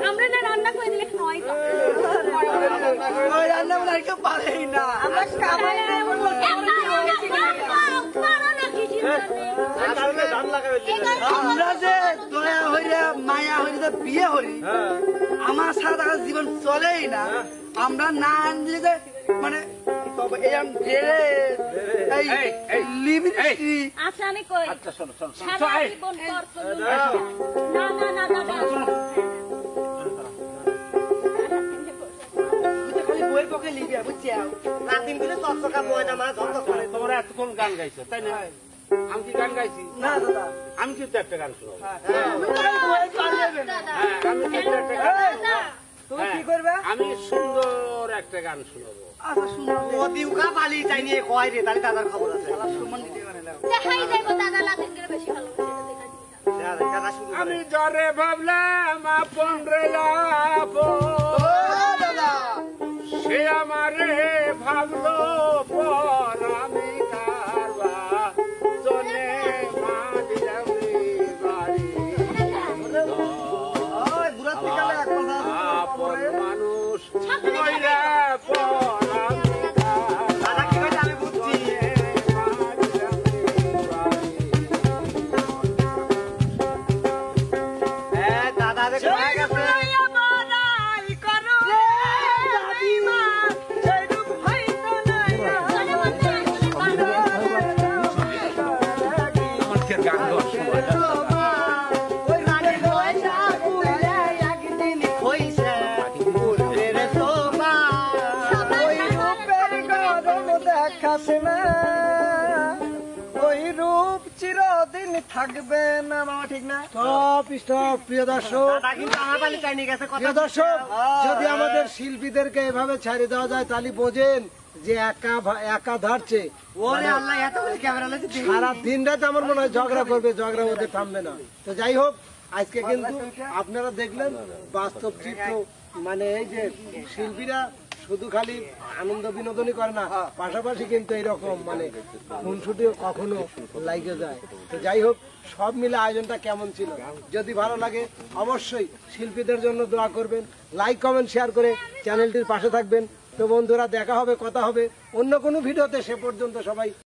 আমরা না রান্না করে দিলে নয় রান্না বলে আর কেউ পারেই না। আমরা যে দয়া হইলে মায়া হইলে বিয়ে হই আমার সারা টাকার জীবন চলেই না। আমরা না আনলে মানে বইয়ের পক্ষে লিবি বুঝছি রাতিন গুলো চকচকা ময়না মা যত করে। তোমরা এতক্ষণ গান গাইছো তাই না? আমি কি গান গাইছি না দাদা? আমি কিন্তু একটা গান শুনবো। তুমি কি করবে? আমি সুন্দর একটা গান শুনবো। আচ্ছা শুনো দিউকা পালি চাই নিয়ে কয় রে তাহলে দাদার খবর আছে। সুমন দিতে পারে না দেখাই যাইবো দাদা লাতিন করে বেশি ভালো আমি জরে ভাবলাম আপন রে সে আমারে ভাবলো পর আমি কারবা চলে মা দিলাম বাড়ি আপন মানুষ কইরা পর আমি বুঝছি দাদা দেখো ওই রূপ চিরদিন থাকবে না মামা ঠিক না? স্টপ প্রিয় দর্শক, প্রিয় দর্শক, যদি আমাদের শিল্পীদেরকে এভাবে ছেড়ে দেওয়া যায় তাহলে বোঝেন যে একা ধারছে সারা দিন রাত আমার মনে হয় ঝগড়া করবে, ঝগড়া ওদের থামবে না। তো যাই হোক, আজকে কিন্তু আপনারা দেখলেন বাস্তব চিত্র, মানে এই যে শিল্পীরা শুধু খালি আনন্দ বিনোদনই করে না, পাশাপাশি কিন্তু এইরকম মানে খুনসুটিও কখনো লাগে যায়। তো যাই হোক, সব মিলে আয়োজনটা কেমন ছিল, যদি ভালো লাগে অবশ্যই শিল্পীদের জন্য দোয়া করবেন, লাইক কমেন্ট শেয়ার করে চ্যানেলটির পাশে থাকবেন। তো বন্ধুরা, দেখা হবে, কথা হবে অন্য কোনো ভিডিওতে। সে পর্যন্ত সবাই